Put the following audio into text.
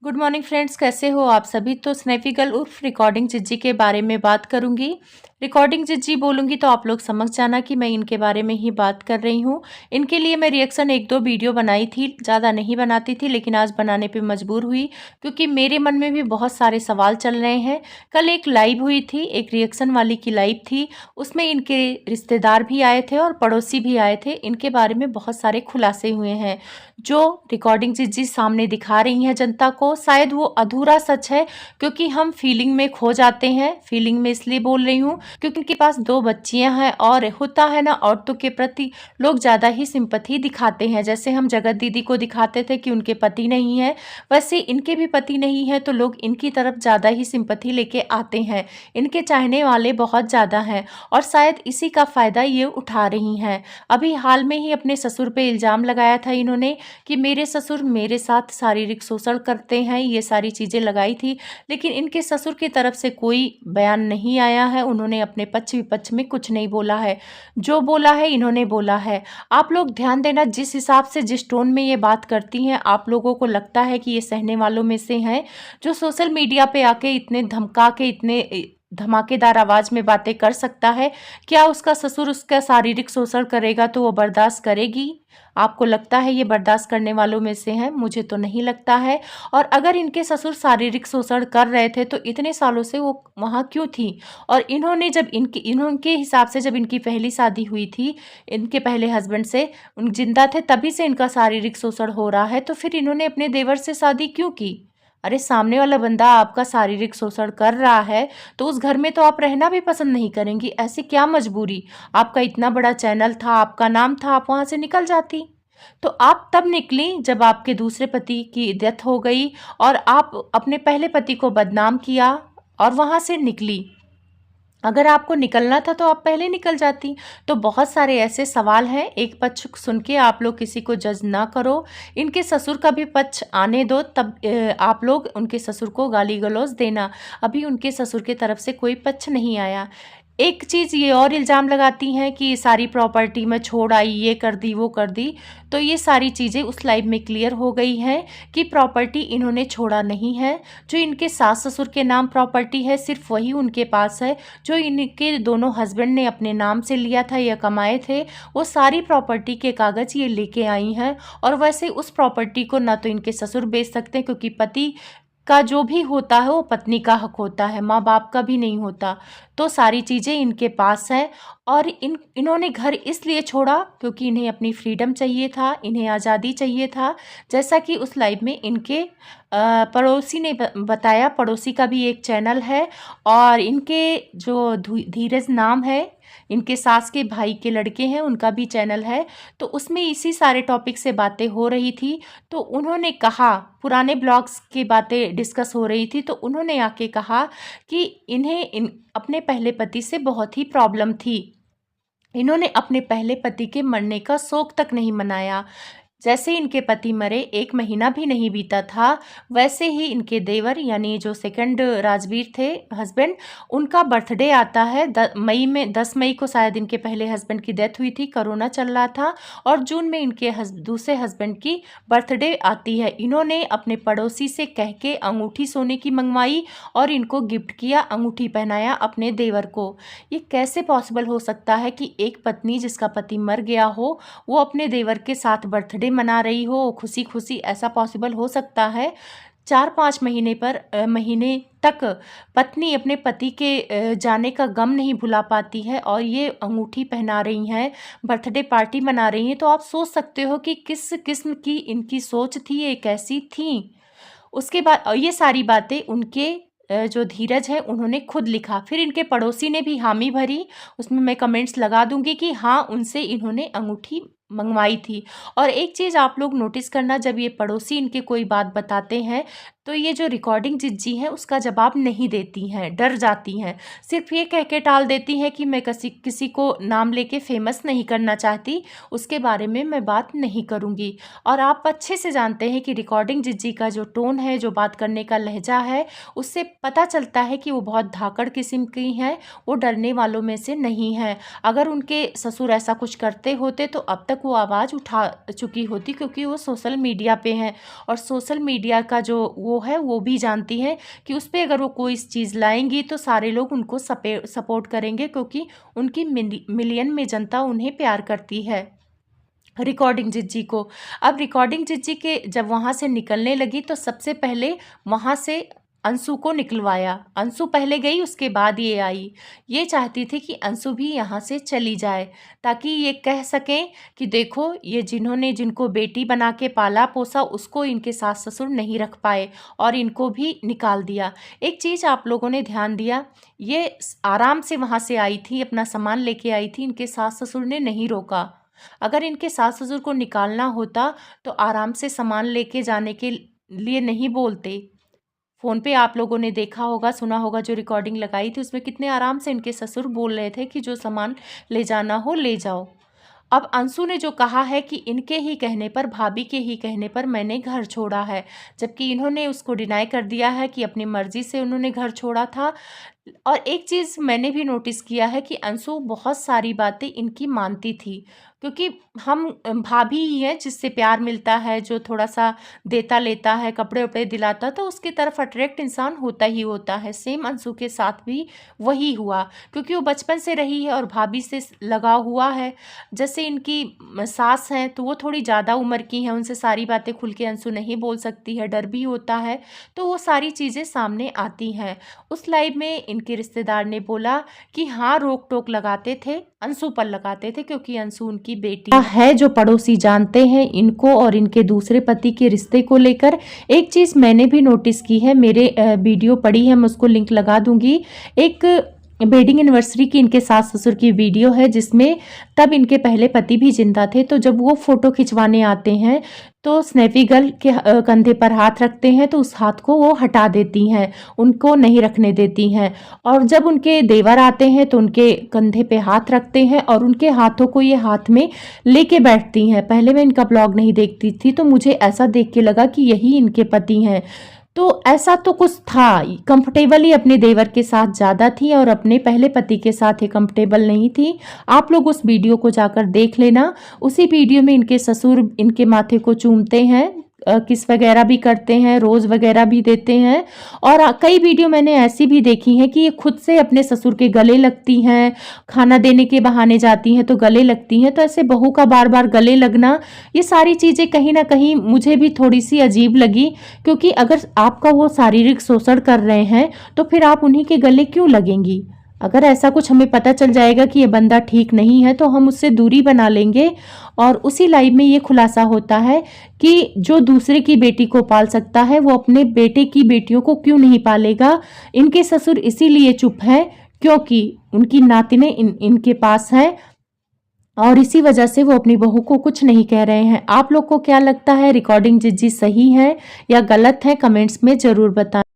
Good morning friends, कैसे हो आप सभी। तो स्नैफी गर्ल उर्फ रिकॉर्डिंग जिज्जी के बारे में बात करूंगी। रिकॉर्डिंग जिज्जी बोलूंगी तो आप लोग समझ जाना कि मैं इनके बारे में ही बात कर रही हूँ। इनके लिए मैं रिएक्शन एक दो वीडियो बनाई थी, ज़्यादा नहीं बनाती थी, लेकिन आज बनाने पे मजबूर हुई क्योंकि मेरे मन में भी बहुत सारे सवाल चल रहे हैं। कल एक लाइव हुई थी, एक रिएक्शन वाली की लाइव थी, उसमें इनके रिश्तेदार भी आए थे और पड़ोसी भी आए थे। इनके बारे में बहुत सारे खुलासे हुए हैं जो रिकॉर्डिंग जिज्जी सामने दिखा रही हैं जनता को। शायद वो अधूरा सच है क्योंकि हम फीलिंग में खो जाते हैं। फीलिंग में इसलिए बोल रही हूँ क्योंकि उनके पास दो बच्चियां हैं और होता है ना, औरतों के प्रति लोग ज़्यादा ही सिंपैथी दिखाते हैं। जैसे हम जगत दीदी को दिखाते थे कि उनके पति नहीं है, वैसे इनके भी पति नहीं है तो लोग इनकी तरफ ज़्यादा ही सिंपैथी लेके आते हैं। इनके चाहने वाले बहुत ज़्यादा हैं और शायद इसी का फ़ायदा ये उठा रही हैं। अभी हाल में ही अपने ससुर पे इल्ज़ाम लगाया था इन्होंने कि मेरे ससुर मेरे साथ शारीरिक शोषण करते हैं, ये सारी चीज़ें लगाई थी। लेकिन इनके ससुर की तरफ से कोई बयान नहीं आया है। उन्होंने अपने पक्ष विपक्ष में कुछ नहीं बोला है, जो बोला है इन्होंने बोला है। आप लोग ध्यान देना, जिस हिसाब से जिस टोन में ये बात करती हैं, आप लोगों को लगता है कि ये सहने वालों में से हैं जो सोशल मीडिया पे आके इतने धमका के इतने धमाकेदार आवाज़ में बातें कर सकता है। क्या उसका ससुर उसका शारीरिक शोषण करेगा तो वो बर्दाश्त करेगी? आपको लगता है ये बर्दाश्त करने वालों में से हैं? मुझे तो नहीं लगता है। और अगर इनके ससुर शारीरिक शोषण कर रहे थे तो इतने सालों से वो वहाँ क्यों थी? और इन्होंने जब इनके हिसाब से जब इनकी पहली शादी हुई थी इनके पहले हस्बैंड से, उन जिंदा थे तभी से इनका शारीरिक शोषण हो रहा है, तो फिर इन्होंने अपने देवर से शादी क्यों की? अरे सामने वाला बंदा आपका शारीरिक शोषण कर रहा है तो उस घर में तो आप रहना भी पसंद नहीं करेंगी। ऐसी क्या मजबूरी? आपका इतना बड़ा चैनल था, आपका नाम था, आप वहाँ से निकल जाती। तो आप तब निकली जब आपके दूसरे पति की डेथ हो गई और आप अपने पहले पति को बदनाम किया और वहाँ से निकली। अगर आपको निकलना था तो आप पहले निकल जाती। तो बहुत सारे ऐसे सवाल हैं, एक पक्ष सुन के आप लोग किसी को जज ना करो। इनके ससुर का भी पक्ष आने दो, तब आप लोग उनके ससुर को गाली गलौज देना। अभी उनके ससुर की तरफ से कोई पक्ष नहीं आया। एक चीज़ ये और इल्ज़ाम लगाती हैं कि सारी प्रॉपर्टी मैं छोड़ आई, ये कर दी वो कर दी। तो ये सारी चीज़ें उस लाइव में क्लियर हो गई हैं कि प्रॉपर्टी इन्होंने छोड़ा नहीं है। जो इनके सास ससुर के नाम प्रॉपर्टी है सिर्फ वही उनके पास है। जो इनके दोनों हस्बैंड ने अपने नाम से लिया था या कमाए थे, वो सारी प्रॉपर्टी के कागज़ ये लेके आई हैं। और वैसे उस प्रॉपर्टी को ना तो इनके ससुर बेच सकते हैं क्योंकि पति का जो भी होता है वो पत्नी का हक होता है, माँ बाप का भी नहीं होता। तो सारी चीज़ें इनके पास हैं और इन्होंने घर इसलिए छोड़ा क्योंकि इन्हें अपनी फ्रीडम चाहिए था, इन्हें आज़ादी चाहिए था। जैसा कि उस लाइव में इनके पड़ोसी ने बताया, पड़ोसी का भी एक चैनल है और इनके जो धीरज नाम है, इनके सास के भाई के लड़के हैं, उनका भी चैनल है। तो उसमें इसी सारे टॉपिक से बातें हो रही थी। तो उन्होंने कहा, पुराने ब्लॉग्स की बातें डिस्कस हो रही थी, तो उन्होंने आके कहा कि इन्हें अपने पहले पति से बहुत ही प्रॉब्लम थी। इन्होंने अपने पहले पति के मरने का शोक तक नहीं मनाया। जैसे इनके पति मरे 1 महीना भी नहीं बीता था, वैसे ही इनके देवर यानी जो सेकंड राजवीर थे हस्बैंड, उनका बर्थडे आता है मई में। 10 मई को शायद इनके पहले हस्बैंड की डेथ हुई थी, कोरोना चल रहा था, और जून में इनके दूसरे हस्बैंड की बर्थडे आती है। इन्होंने अपने पड़ोसी से कह के अंगूठी सोने की मंगवाई और इनको गिफ्ट किया, अंगूठी पहनाया अपने देवर को। ये कैसे पॉसिबल हो सकता है कि एक पत्नी जिसका पति मर गया हो वो अपने देवर के साथ बर्थडे मना रही हो खुशी खुशी? ऐसा पॉसिबल हो सकता है? 4-5 महीने तक पत्नी अपने पति के जाने का गम नहीं भुला पाती है और ये अंगूठी पहना रही हैं, बर्थडे पार्टी मना रही हैं। तो आप सोच सकते हो कि किस किस्म की इनकी सोच थी, ये कैसी थी। उसके बाद ये सारी बातें उनके जो धीरज है उन्होंने खुद लिखा। फिर इनके पड़ोसी ने भी हामी भरी, उसमें मैं कमेंट्स लगा दूंगी कि हाँ, उनसे इन्होंने अंगूठी मंगवाई थी। और एक चीज़ आप लोग नोटिस करना, जब ये पड़ोसी इनके कोई बात बताते हैं तो ये जो रिकॉर्डिंग जिज्जी हैं उसका जवाब नहीं देती हैं, डर जाती हैं। सिर्फ ये कह के टाल देती हैं कि मैं किसी को नाम लेके फेमस नहीं करना चाहती, उसके बारे में मैं बात नहीं करूँगी। और आप अच्छे से जानते हैं कि रिकॉर्डिंग जिज्जी का जो टोन है, जो बात करने का लहजा है, उससे पता चलता है कि वो बहुत धाकड़ किस्म की हैं, वो डरने वालों में से नहीं हैं। अगर उनके ससुर ऐसा कुछ करते होते तो अब तक तक वो आवाज़ उठा चुकी होती, क्योंकि वो सोशल मीडिया पे हैं और सोशल मीडिया का जो वो है वो भी जानती हैं कि उस पे अगर वो कोई चीज़ लाएंगी तो सारे लोग उनको सपोर्ट करेंगे, क्योंकि उनकी मिलियन में जनता उन्हें प्यार करती है, रिकॉर्डिंग जिज्जी को। अब रिकॉर्डिंग जिज्जी के जब वहाँ से निकलने लगी तो सबसे पहले वहाँ से अंशु को निकलवाया। अंशु पहले गई, उसके बाद ये आई। ये चाहती थी कि अंशु भी यहाँ से चली जाए, ताकि ये कह सकें कि देखो, ये जिनको बेटी बना के पाला पोसा उसको इनके सास ससुर नहीं रख पाए और इनको भी निकाल दिया। एक चीज़ आप लोगों ने ध्यान दिया, ये आराम से वहाँ से आई थी, अपना सामान लेके आई थी, इनके सास ससुर ने नहीं रोका। अगर इनके सास ससुर को निकालना होता तो आराम से सामान लेके जाने के लिए नहीं बोलते। फ़ोन पे आप लोगों ने देखा होगा, सुना होगा, जो रिकॉर्डिंग लगाई थी उसमें कितने आराम से इनके ससुर बोल रहे थे कि जो सामान ले जाना हो ले जाओ। अब अंशु ने जो कहा है कि इनके ही कहने पर, भाभी के ही कहने पर मैंने घर छोड़ा है, जबकि इन्होंने उसको डिनाई कर दिया है कि अपनी मर्ज़ी से उन्होंने घर छोड़ा था। और एक चीज़ मैंने भी नोटिस किया है कि अंशु बहुत सारी बातें इनकी मानती थी, क्योंकि हम भाभी ही हैं जिससे प्यार मिलता है, जो थोड़ा-सा देता लेता है, कपड़े-वपड़े दिलाता, तो उसकी तरफ अट्रैक्ट इंसान होता ही होता है। सेम अंशु के साथ भी वही हुआ, क्योंकि वो बचपन से रही है और भाभी से लगाव हुआ है। जैसे इनकी सास हैं तो वो थोड़ी ज़्यादा उम्र की हैं, उनसे सारी बातें खुल के अंशु नहीं बोल सकती है, डर भी होता है, तो वो सारी चीज़ें सामने आती हैं। उस लाइव में इनके रिश्तेदार ने बोला कि हाँ, रोक टोक लगाते थे, अंशु पर लगाते थे, क्योंकि अंशु उनकी बेटी है। जो पड़ोसी जानते हैं इनको और इनके दूसरे पति के रिश्ते को लेकर। एक चीज़ मैंने भी नोटिस की है, मेरे वीडियो पड़ी है, मैं उसको लिंक लगा दूंगी। एक वेडिंग एनिवर्सरी की इनके सास ससुर की वीडियो है, जिसमें तब इनके पहले पति भी जिंदा थे, तो जब वो फोटो खिंचवाने आते हैं तो स्नैपी गर्ल के कंधे पर हाथ रखते हैं, तो उस हाथ को वो हटा देती हैं, उनको नहीं रखने देती हैं। और जब उनके देवर आते हैं तो उनके कंधे पे हाथ रखते हैं और उनके हाथों को ये हाथ में लेके बैठती हैं। पहले मैं इनका ब्लॉग नहीं देखती थी, तो मुझे ऐसा देख के लगा कि यही इनके पति हैं। तो ऐसा तो कुछ था, कंफर्टेबल ही अपने देवर के साथ ज़्यादा थी और अपने पहले पति के साथ ही कंफर्टेबल नहीं थी। आप लोग उस वीडियो को जाकर देख लेना। उसी वीडियो में इनके ससुर इनके माथे को चूमते हैं, किस वगैरह भी करते हैं, रोज़ वगैरह भी देते हैं। और कई वीडियो मैंने ऐसी भी देखी हैं कि ये खुद से अपने ससुर के गले लगती हैं, खाना देने के बहाने जाती हैं तो गले लगती हैं। तो ऐसे बहू का बार बार गले लगना, ये सारी चीज़ें कहीं ना कहीं मुझे भी थोड़ी सी अजीब लगी, क्योंकि अगर आपका वो शारीरिक शोषण कर रहे हैं तो फिर आप उन्हीं के गले क्यों लगेंगी। अगर ऐसा कुछ हमें पता चल जाएगा कि ये बंदा ठीक नहीं है तो हम उससे दूरी बना लेंगे। और उसी लाइव में ये खुलासा होता है कि जो दूसरे की बेटी को पाल सकता है वो अपने बेटे की बेटियों को क्यों नहीं पालेगा। इनके ससुर इसीलिए चुप हैं क्योंकि उनकी नातिने इनके पास है और इसी वजह से वो अपनी बहू को कुछ नहीं कह रहे हैं। आप लोग को क्या लगता है, रिकॉर्डिंग जिज्जी सही है या गलत है? कमेंट्स में ज़रूर बताएं।